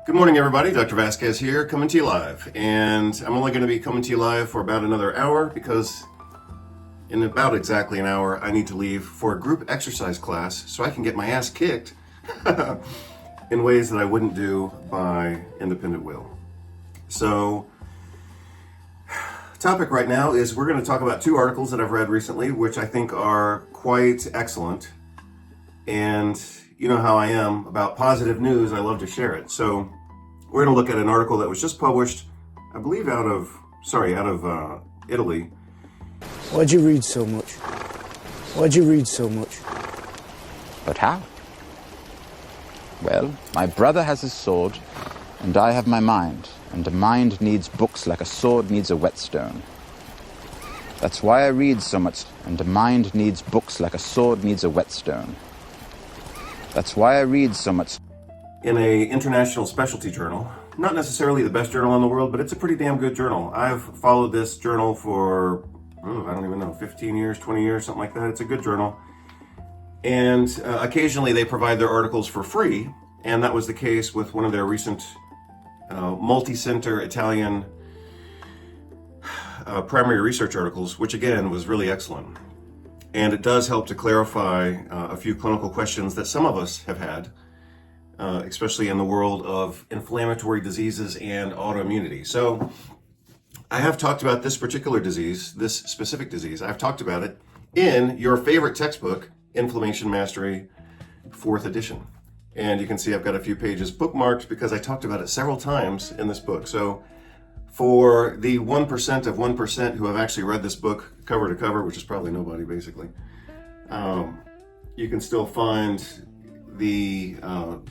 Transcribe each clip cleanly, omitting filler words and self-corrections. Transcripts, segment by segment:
Good morning, everybody. Dr. Vasquez here, coming to you live. And I'm only going to be coming to you live for about another hour because in about exactly an hour, I need to leave for a group exercise class so I can get my ass kicked in ways that I wouldn't do by independent will. So, topic right now is we're going to talk about two articles that I've read recently, which I think are quite excellent. And you know how I am about positive news. I love to share it. So we're going to look at an article that was just published, I believe out of Italy. Why'd you read so much? Why'd you read so much? But how? Well, my brother has his sword, and I have my mind, and a mind needs books like a sword needs a whetstone. That's why I read so much, and a mind needs books like a sword needs a whetstone. That's why I read so much. In a international specialty journal, not necessarily the best journal in the world, but it's a pretty damn good journal. I've followed this journal for, I don't even know, 15 years, 20 years, something like that. It's a good journal. And occasionally they provide their articles for free, and that was the case with one of their recent multi-center Italian primary research articles, which again was really excellent. And it does help to clarify a few clinical questions that some of us have had, especially in the world of inflammatory diseases and autoimmunity. So I have talked about this particular disease, this specific disease. I've talked about it in your favorite textbook, Inflammation Mastery, 4th edition. And you can see I've got a few pages bookmarked because I talked about it several times in this book. So for the 1% of 1% who have actually read this book cover to cover, which is probably nobody basically, you can still find the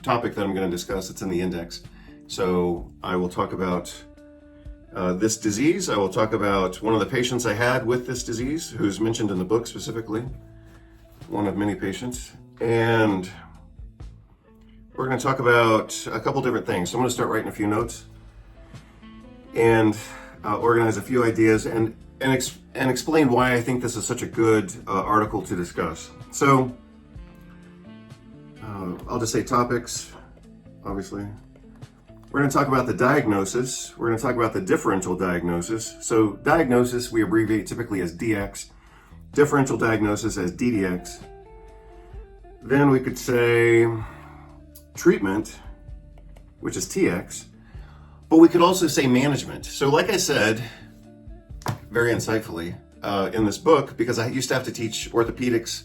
topic that I'm going to discuss. It's in the index. So I will talk about this disease. I will talk about one of the patients I had with this disease, who's mentioned in the book specifically, one of many patients. And we're going to talk about a couple different things. So I'm going to start writing a few notes and organize a few ideas and explain why I think this is such a good article to discuss. So I'll just say topics, obviously. We're going to talk about the diagnosis. We're going to talk about the differential diagnosis. So diagnosis we abbreviate typically as DX, differential diagnosis as DDX. Then we could say treatment, which is TX. But we could also say management. So like I said, very insightfully, in this book, because I used to have to teach orthopedics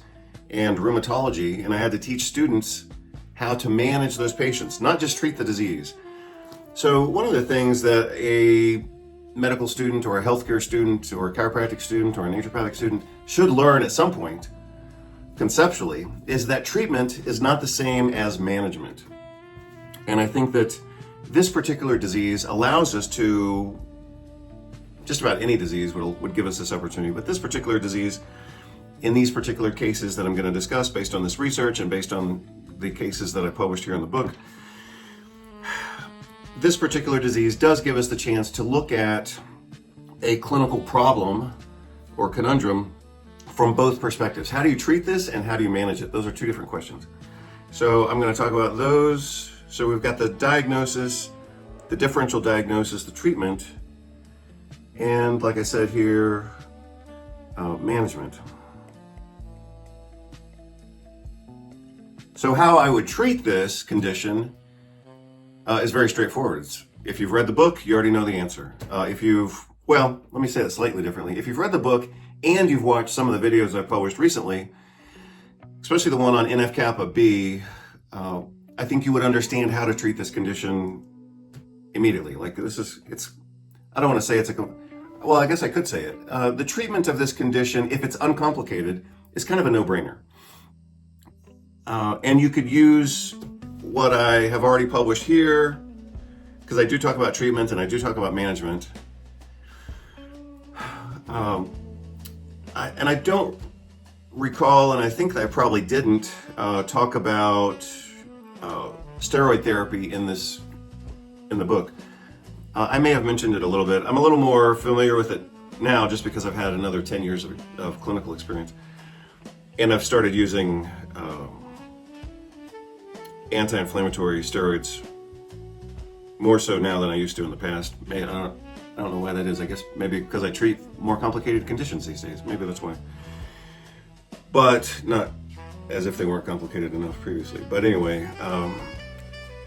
and rheumatology, and I had to teach students how to manage those patients, not just treat the disease. So one of the things that a medical student or a healthcare student or a chiropractic student or a naturopathic student should learn at some point, conceptually, is that treatment is not the same as management. And I think that this particular disease allows us to, just about any disease would give us this opportunity, but this particular disease, in these particular cases that I'm going to discuss based on this research and based on the cases that I published here in the book, this particular disease does give us the chance to look at a clinical problem or conundrum from both perspectives. How do you treat this and how do you manage it? Those are two different questions. So I'm going to talk about those. So we've got the diagnosis, the differential diagnosis, the treatment, and like I said here, management. So how I would treat this condition is very straightforward. If you've read the book, you already know the answer. Well, let me say it slightly differently. If you've read the book and you've watched some of the videos I've published recently, especially the one on NF-kappa B, I think you would understand how to treat this condition immediately. Like I don't want to say well, I guess I could say it. The treatment of this condition, if it's uncomplicated, is kind of a no-brainer. And you could use what I have already published here, because I do talk about treatment and I do talk about management. And I don't recall, and I think that I probably didn't talk about steroid therapy in the book. I may have mentioned it a little bit. I'm a little more familiar with it now just because I've had another 10 years of clinical experience. And I've started using anti-inflammatory steroids more so now than I used to in the past. I don't know why that is. I guess maybe because I treat more complicated conditions these days. Maybe that's why. But not as if they weren't complicated enough previously. But anyway,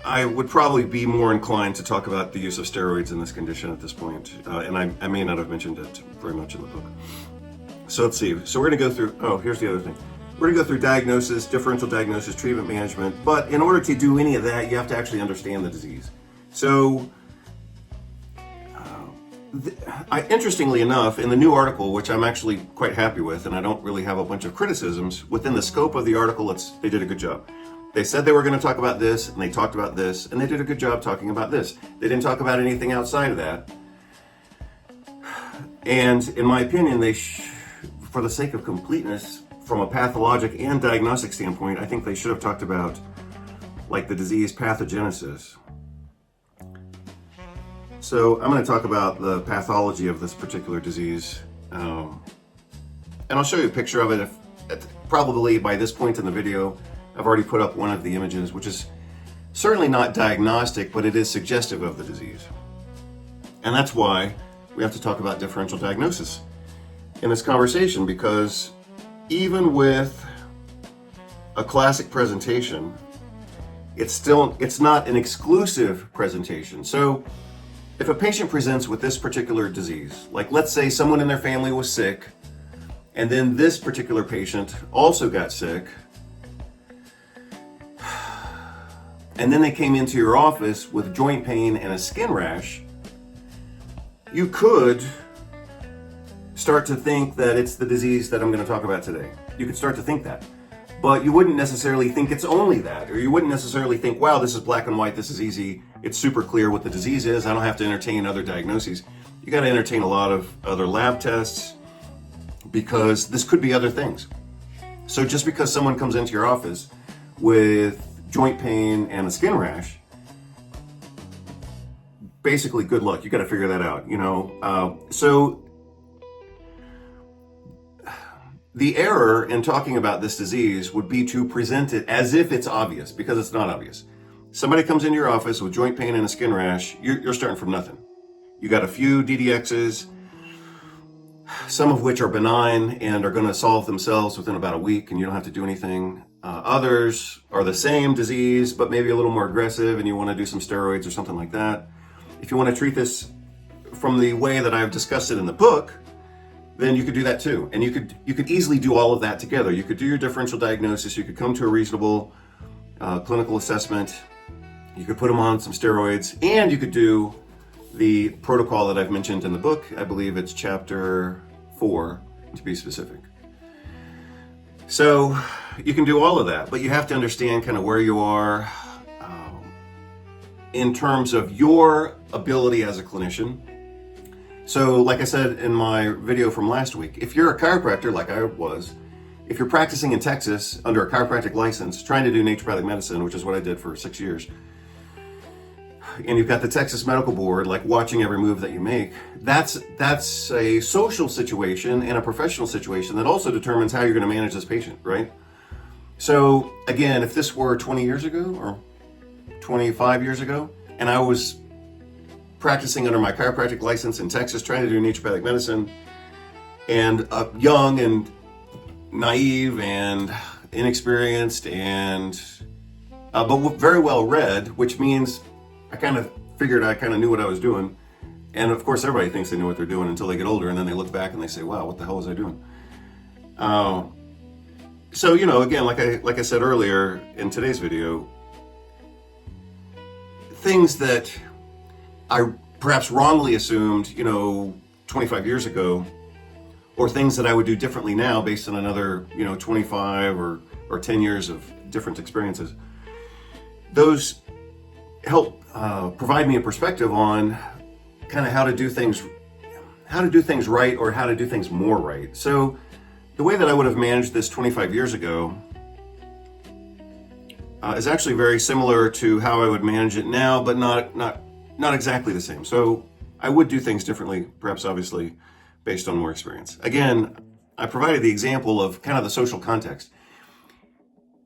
I would probably be more inclined to talk about the use of steroids in this condition at this point. And I may not have mentioned it very much in the book. So let's see. So we're going to go through, oh, here's the other thing. We're going to go through diagnosis, differential diagnosis, treatment management. But in order to do any of that, you have to actually understand the disease. So interestingly enough, in the new article, which I'm actually quite happy with, and I don't really have a bunch of criticisms, within the scope of the article, they did a good job. They said they were going to talk about this, and they talked about this, and they did a good job talking about this. They didn't talk about anything outside of that. And in my opinion, for the sake of completeness, from a pathologic and diagnostic standpoint, I think they should have talked about like the disease pathogenesis. So I'm going to talk about the pathology of this particular disease, and I'll show you a picture of it. Probably by this point in the video, I've already put up one of the images, which is certainly not diagnostic, but it is suggestive of the disease. And that's why we have to talk about differential diagnosis in this conversation, because even with a classic presentation, it's not an exclusive presentation. So if a patient presents with this particular disease, like let's say someone in their family was sick, and then this particular patient also got sick, and then they came into your office with joint pain and a skin rash, you could start to think that it's the disease that I'm going to talk about today. You could start to think that. But you wouldn't necessarily think it's only that, or you wouldn't necessarily think, wow, this is black and white, this is easy, it's super clear what the disease is, I don't have to entertain other diagnoses. You got to entertain a lot of other lab tests, because this could be other things. So just because someone comes into your office with joint pain and a skin rash, basically good luck. You got to figure that out, So the error in talking about this disease would be to present it as if it's obvious, because it's not obvious. Somebody comes into your office with joint pain and a skin rash, you're starting from nothing. You got a few DDXs, some of which are benign and are going to solve themselves within about a week, and you don't have to do anything. Others are the same disease, but maybe a little more aggressive, and you want to do some steroids or something like that. If you want to treat this from the way that I've discussed it in the book, then you could do that too. And you could easily do all of that together. You could do your differential diagnosis, you could come to a reasonable clinical assessment, you could put them on some steroids, and you could do the protocol that I've mentioned in the book. I believe it's chapter 4, to be specific. So you can do all of that, but you have to understand kind of where you are in terms of your ability as a clinician. So like I said in my video from last week, if you're a chiropractor like I was, if you're practicing in Texas under a chiropractic license, trying to do naturopathic medicine, which is what I did for 6 years, and you've got the Texas Medical Board like watching every move that you make, that's a social situation and a professional situation that also determines how you're going to manage this patient, right? So again, if this were 20 years ago or 25 years ago, and I was practicing under my chiropractic license in Texas, trying to do naturopathic medicine, and young and naive and inexperienced and but very well read, which means I kind of figured I kind of knew what I was doing. And of course, everybody thinks they know what they're doing until they get older, and then they look back and they say, wow, what the hell was I doing? So, again, like I said earlier in today's video, things that I perhaps wrongly assumed, 25 years ago, or things that I would do differently now based on another, 25 or 10 years of different experiences, those help provide me a perspective on kind of how to do things right, or how to do things more right. So the way that I would have managed this 25 years ago is actually very similar to how I would manage it now, but not exactly the same. So I would do things differently, perhaps obviously based on more experience. Again, I provided the example of kind of the social context.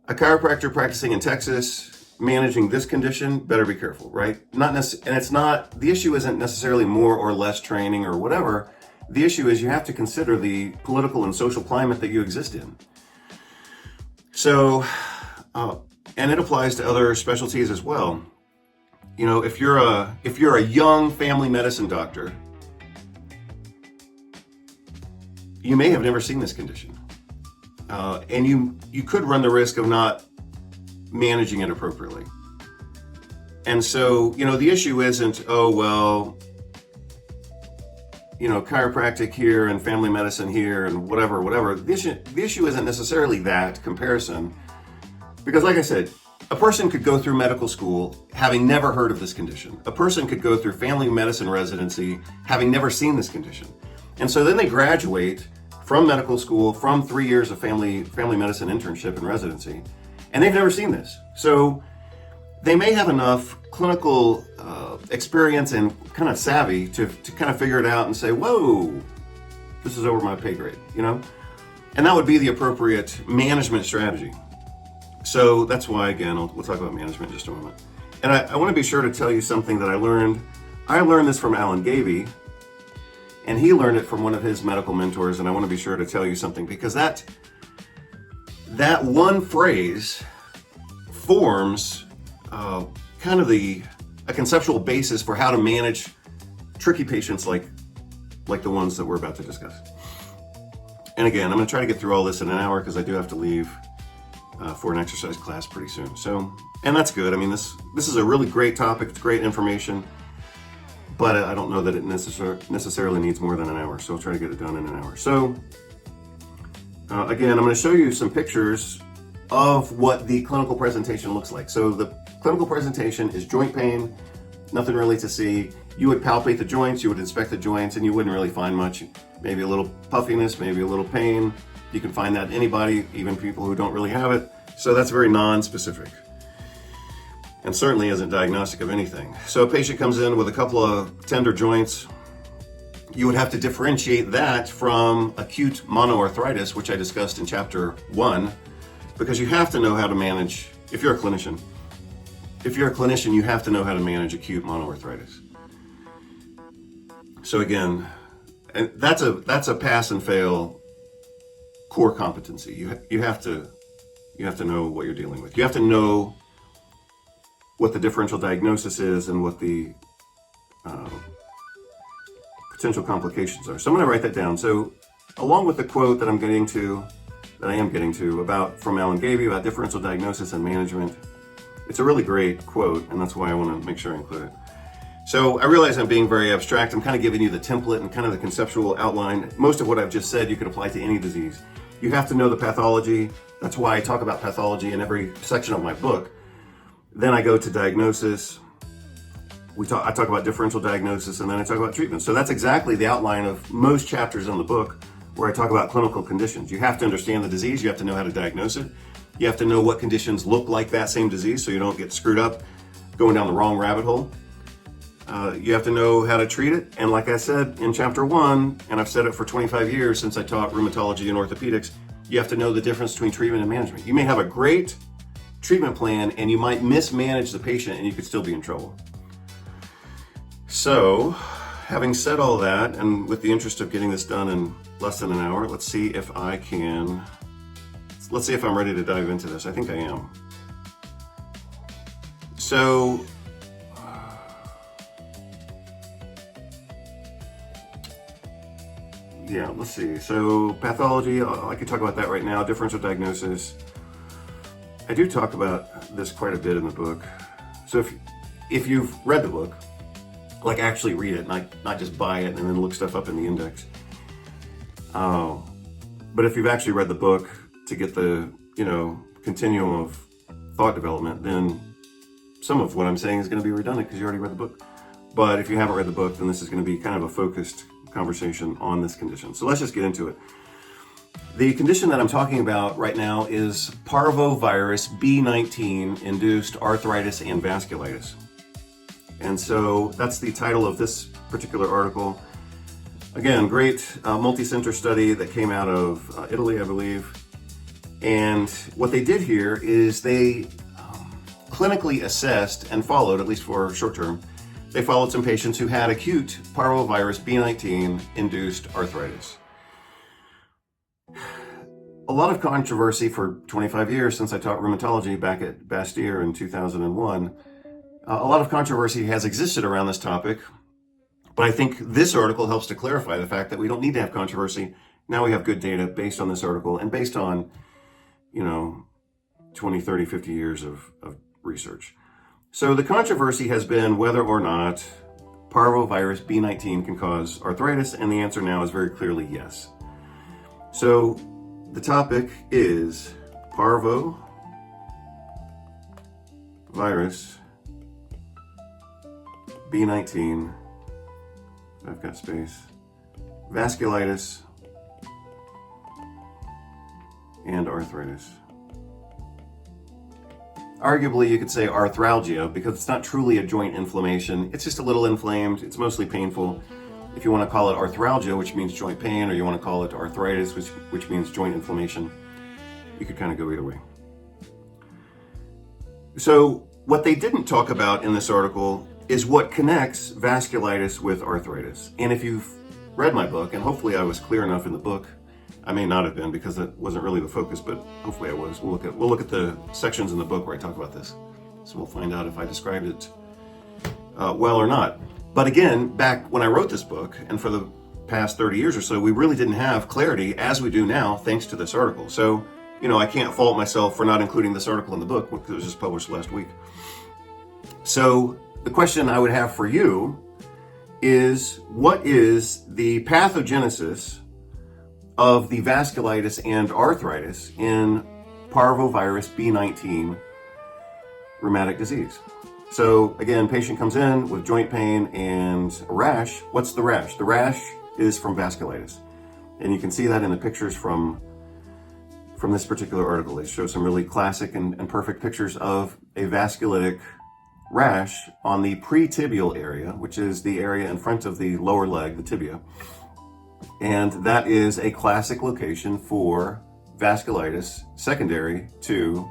A chiropractor practicing in Texas, managing this condition, better be careful, right? And it's not, the issue isn't necessarily more or less training or whatever. The issue is you have to consider the political and social climate that you exist in. So, and it applies to other specialties as well. You know, if you're a young family medicine doctor, you may have never seen this condition. And you could run the risk of not managing it appropriately. And so, you know, the issue isn't, oh, well, you know, chiropractic here and family medicine here and whatever. The issue isn't necessarily that comparison. Because like I said, a person could go through medical school having never heard of this condition. A person could go through family medicine residency having never seen this condition. And so then they graduate from medical school, from 3 years of family medicine internship and residency, and they've never seen this. So they may have enough clinical experience and kind of savvy to kind of figure it out and say, whoa, this is over my pay grade, you know? And that would be the appropriate management strategy. So that's why, again, we'll talk about management in just a moment. And I want to be sure to tell you something that I learned. I learned this from Alan Gavey, and he learned it from one of his medical mentors, and I want to be sure to tell you something, because that one phrase forms kind of a conceptual basis for how to manage tricky patients like the ones that we're about to discuss. And again, I'm going to try to get through all this in an hour because I do have to leave for an exercise class pretty soon. So, and that's good. I mean, this is a really great topic. It's great information, but I don't know that it necessarily needs more than an hour. So I'll try to get it done in an hour. So again, I'm going to show you some pictures of what the clinical presentation looks like. So the clinical presentation is joint pain, nothing really to see. You would palpate the joints, you would inspect the joints, and you wouldn't really find much. Maybe a little puffiness, maybe a little pain. You can find that in anybody, even people who don't really have it. So that's very non-specific, and certainly isn't diagnostic of anything. So a patient comes in with a couple of tender joints. You would have to differentiate that from acute monoarthritis, which I discussed in chapter 1, because you have to know how to manage, if you're a clinician, you have to know how to manage acute monoarthritis. So again, and that's a pass and fail core competency. You have to know what you're dealing with. You have to know what the differential diagnosis is and what the potential complications are. So I'm going to write that down. So along with the quote that I am getting to about from Alan Gavey about differential diagnosis and management, it's a really great quote, and that's why I want to make sure I include it. So I realize I'm being very abstract. I'm kind of giving you the template and kind of the conceptual outline. Most of what I've just said you could apply to any disease. You have to know the pathology. That's why I talk about pathology in every section of my book. Then I go to diagnosis. I talk about differential diagnosis, and then I talk about treatment. So that's exactly the outline of most chapters in the book where I talk about clinical conditions. You have to understand the disease. You have to know how to diagnose it. You have to know what conditions look like that same disease so you don't get screwed up going down the wrong rabbit hole. You have to know how to treat it. And like I said in chapter 1, and I've said it for 25 years since I taught rheumatology and orthopedics, you have to know the difference between treatment and management. You may have a great treatment plan and you might mismanage the patient and you could still be in trouble. So, having said all that, and with the interest of getting this done in less than an hour, let's see if I'm ready to dive into this. I think I am. So, yeah, let's see. So pathology, I could talk about that right now. Differential diagnosis. I do talk about this quite a bit in the book. So if you've read the book, like actually read it, not just buy it and then look stuff up in the index. But if you've actually read the book to get the, continuum of thought development, then some of what I'm saying is going to be redundant because you already read the book. But if you haven't read the book, then this is going to be kind of a focused conversation on this condition. So let's just get into it. The condition that I'm talking about right now is parvovirus B19 induced arthritis and vasculitis. And so that's the title of this particular article. Again, great multi-center study that came out of Italy, I believe. And what they did here is they clinically assessed and followed, at least for short term, they followed some patients who had acute parvovirus B19 induced arthritis. A lot of controversy for 25 years since I taught rheumatology back at Bastyr in 2001. A lot of controversy has existed around this topic, but I think this article helps to clarify the fact that we don't need to have controversy. Now we have good data based on this article and based on, 20, 30, 50 years of research. So the controversy has been whether or not parvovirus B19 can cause arthritis, and the answer now is very clearly yes. So the topic is parvovirus B19, I've got space, vasculitis, and arthritis. Arguably, you could say arthralgia, because it's not truly a joint inflammation. It's just a little inflamed. It's mostly painful. If you want to call it arthralgia, which means joint pain, or you want to call it arthritis, which means joint inflammation, you could kind of go either way. So what they didn't talk about in this article is what connects vasculitis with arthritis. And if you've read my book, and hopefully I was clear enough in the book, I may not have been because that wasn't really the focus, but hopefully I was. We'll look at the sections in the book where I talk about this. So we'll find out if I described it well or not. But again, back when I wrote this book, and for the past 30 years or so, we really didn't have clarity as we do now, thanks to this article. So, I can't fault myself for not including this article in the book because it was just published last week. So the question I would have for you is, what is the pathogenesis of the vasculitis and arthritis in parvovirus B19 rheumatic disease? So again, patient comes in with joint pain and a rash. What's the rash? The rash is from vasculitis. And you can see that in the pictures from this particular article. They show some really classic and perfect pictures of a vasculitic rash on the pretibial area, which is the area in front of the lower leg, the tibia. And that is a classic location for vasculitis secondary to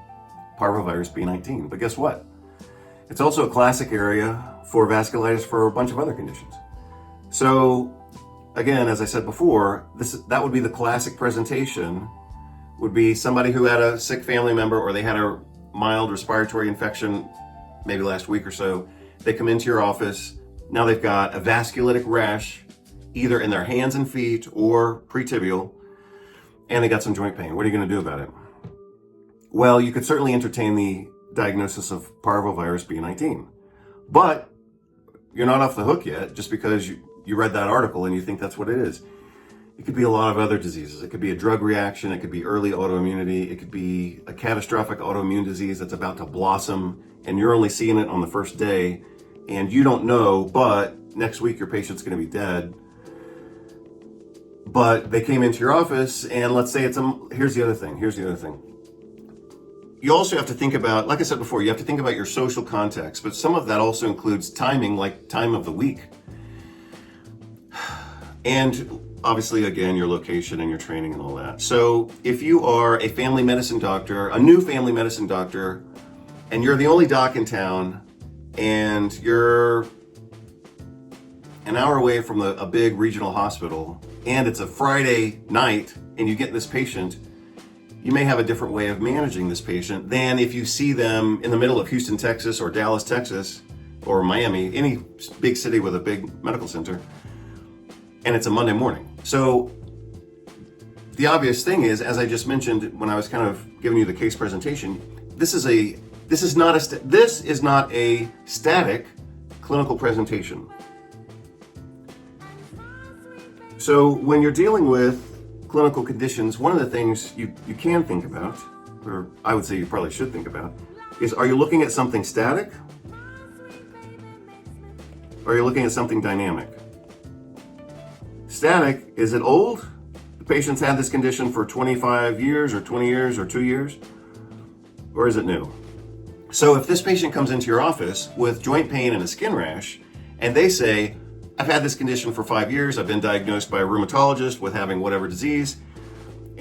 parvovirus B19. But guess what? It's also a classic area for vasculitis for a bunch of other conditions. So again, as I said before, that would be the classic presentation, would be somebody who had a sick family member, or they had a mild respiratory infection maybe last week or so. They come into your office. Now they've got a vasculitic rash either in their hands and feet or pretibial, and they got some joint pain. What are you going to do about it? Well, you could certainly entertain the diagnosis of parvovirus B19, but you're not off the hook yet just because you read that article and you think that's what it is. It could be a lot of other diseases. It could be a drug reaction. It could be early autoimmunity. It could be a catastrophic autoimmune disease that's about to blossom and you're only seeing it on the first day and you don't know, but next week your patient's going to be dead. But they came into your office, and let's say here's the other thing. You also have to think about, like I said before, you have to think about your social context, but some of that also includes timing, like time of the week. And obviously, again, your location and your training and all that. So if you are a family medicine doctor, a new family medicine doctor, and you're the only doc in town, and you're an hour away from a big regional hospital, and it's a Friday night, and you get this patient, you may have a different way of managing this patient than if you see them in the middle of Houston, Texas, or Dallas, Texas, or Miami, any big city with a big medical center, and it's a Monday morning. So the obvious thing is, as I just mentioned when I was kind of giving you the case presentation, this is not a static clinical presentation. So when you're dealing with clinical conditions, one of the things you can think about, or I would say you probably should think about, is, are you looking at something static? Or are you looking at something dynamic? Static, is it old? The patient's had this condition for 25 years or 20 years or 2 years? Or is it new? So if this patient comes into your office with joint pain and a skin rash, and they say, I've had this condition for 5 years, I've been diagnosed by a rheumatologist with having whatever disease,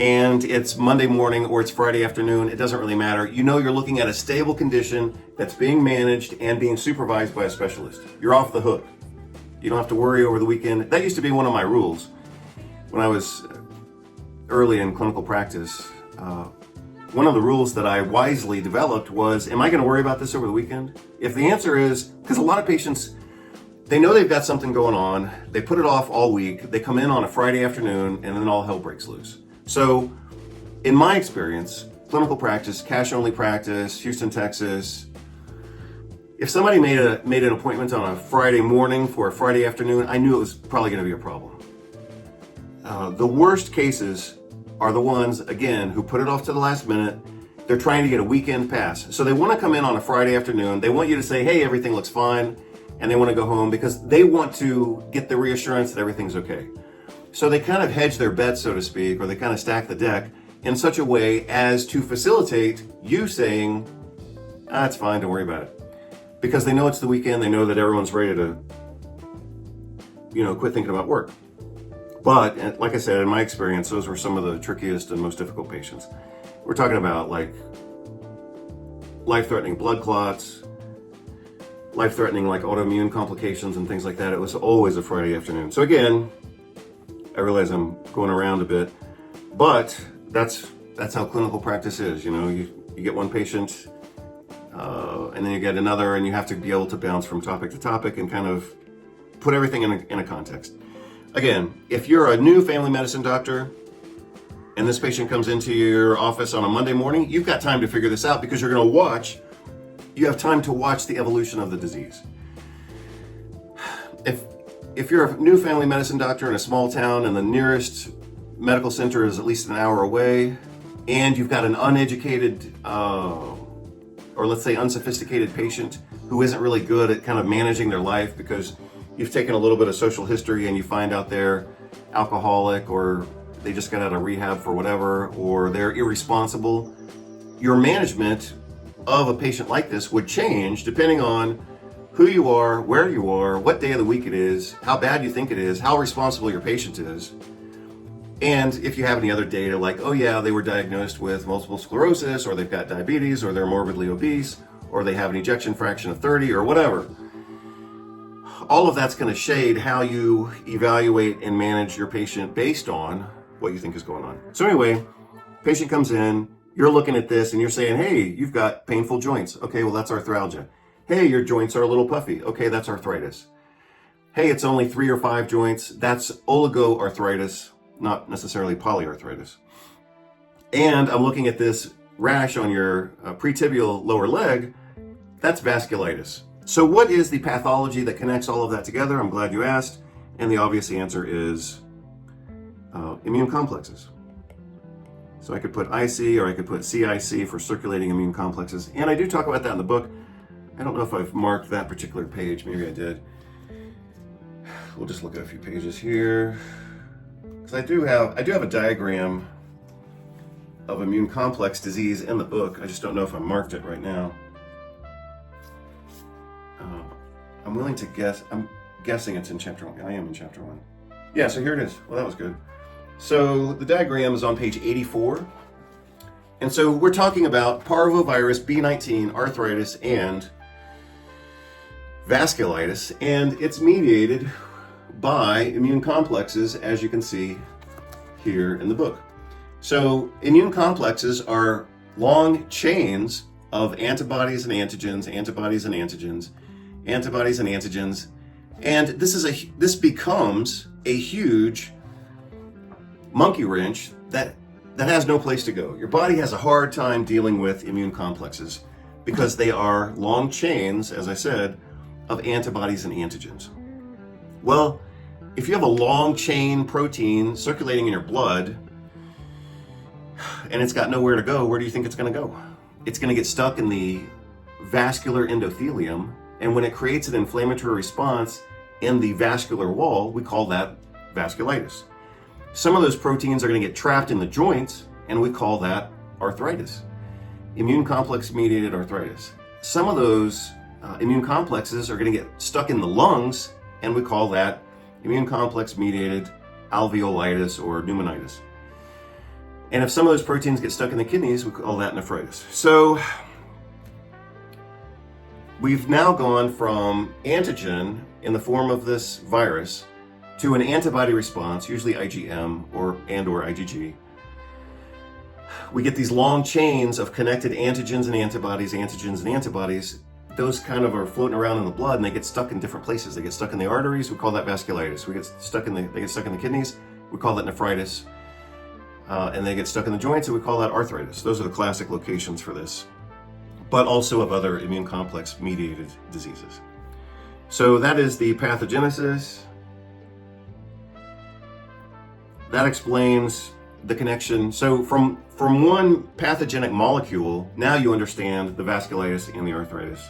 and it's Monday morning or it's Friday afternoon, it doesn't really matter. You know you're looking at a stable condition that's being managed and being supervised by a specialist. You're off the hook. You don't have to worry over the weekend. That used to be one of my rules when I was early in clinical practice. One of the rules that I wisely developed was, am I going to worry about this over the weekend? If the answer is, because a lot of patients, they know they've got something going on, they put it off all week, they come in on a Friday afternoon, and then all hell breaks loose. So, in my experience, clinical practice, cash-only practice, Houston, Texas, if somebody made an appointment on a Friday morning for a Friday afternoon, I knew it was probably going to be a problem. The worst cases are the ones, again, who put it off to the last minute. They're trying to get a weekend pass. So they want to come in on a Friday afternoon. They want you to say, hey, everything looks fine, and they want to go home because they want to get the reassurance that everything's okay. So they kind of hedge their bets, so to speak, or they kind of stack the deck in such a way as to facilitate you saying, it's fine, don't worry about it. Because they know it's the weekend, they know that everyone's ready to, quit thinking about work. But, like I said, in my experience, those were some of the trickiest and most difficult patients. We're talking about like life-threatening blood clots, life-threatening like autoimmune complications and things like that. It was always a Friday afternoon. So again, I realize I'm going around a bit, but that's how clinical practice is. You get one patient, and then you get another, and you have to be able to bounce from topic to topic and kind of put everything in a context. Again, if you're a new family medicine doctor and this patient comes into your office on a Monday morning, you've got time to figure this out because you have time to watch the evolution of the disease. If you're a new family medicine doctor in a small town and the nearest medical center is at least an hour away, and you've got an uneducated, or let's say unsophisticated patient who isn't really good at kind of managing their life because you've taken a little bit of social history and you find out they're alcoholic or they just got out of rehab for whatever, or they're irresponsible, your management of a patient like this would change depending on who you are, where you are, what day of the week it is, how bad you think it is, how responsible your patient is. And if you have any other data like, oh yeah, they were diagnosed with multiple sclerosis, or they've got diabetes, or they're morbidly obese, or they have an ejection fraction of 30, or whatever. All of that's going to shade how you evaluate and manage your patient based on what you think is going on. So anyway, patient comes in, you're looking at this and you're saying, hey, you've got painful joints. Okay, well, that's arthralgia. Hey, your joints are a little puffy. Okay, that's arthritis. Hey, it's only 3 or 5 joints. That's oligoarthritis, not necessarily polyarthritis. And I'm looking at this rash on your pretibial lower leg. That's vasculitis. So what is the pathology that connects all of that together? I'm glad you asked. And the obvious answer is immune complexes. So I could put IC or I could put CIC for circulating immune complexes. And I do talk about that in the book. I don't know if I've marked that particular page. Maybe I did. We'll just look at a few pages here. Because I do have a diagram of immune complex disease in the book. I just don't know if I marked it right now. I'm willing to guess. I'm guessing it's in chapter 1. I am in chapter 1. Yeah, so here it is. Well, that was good. So the diagram is on page 84. And so we're talking about parvovirus B19, arthritis, and vasculitis, and it's mediated by immune complexes, as you can see here in the book. So immune complexes are long chains of antibodies and antigens, antibodies and antigens, antibodies and antigens, and this becomes a huge monkey wrench that has no place to go. Your body has a hard time dealing with immune complexes because they are long chains, as I said, of antibodies and antigens. Well, if you have a long chain protein circulating in your blood and it's got nowhere to go, where do you think it's going to go? It's going to get stuck in the vascular endothelium, and when it creates an inflammatory response in the vascular wall, we call that vasculitis. Some of those proteins are going to get trapped in the joints, and we call that arthritis, immune complex mediated arthritis. Some of those immune complexes are going to get stuck in the lungs, and we call that immune complex mediated alveolitis or pneumonitis. And if some of those proteins get stuck in the kidneys, we call that nephritis. So we've now gone from antigen in the form of this virus to an antibody response, usually IgM or IgG. We get these long chains of connected antigens and antibodies. Those kind of are floating around in the blood, and they get stuck in different places. They get stuck in the arteries, we call that vasculitis. They get stuck in the kidneys, we call that nephritis. And they get stuck in the joints, and we call that arthritis. Those are the classic locations for this, but also of other immune complex mediated diseases. So that is the pathogenesis. That explains the connection. So from one pathogenic molecule, now you understand the vasculitis and the arthritis.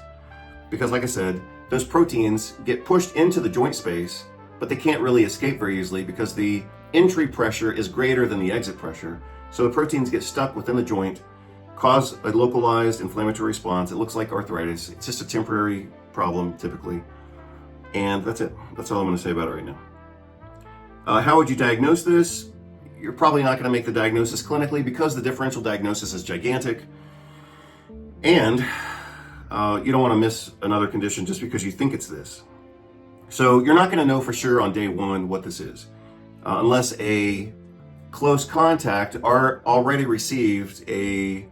Because like I said, those proteins get pushed into the joint space, but they can't really escape very easily because the entry pressure is greater than the exit pressure. So the proteins get stuck within the joint, cause a localized inflammatory response. It looks like arthritis. It's just a temporary problem typically. And that's it. That's all I'm going to say about it right now. How would you diagnose this? You're probably not going to make the diagnosis clinically because the differential diagnosis is gigantic. And you don't want to miss another condition just because you think it's this. So you're not going to know for sure on day one what this is, unless a close contact already received a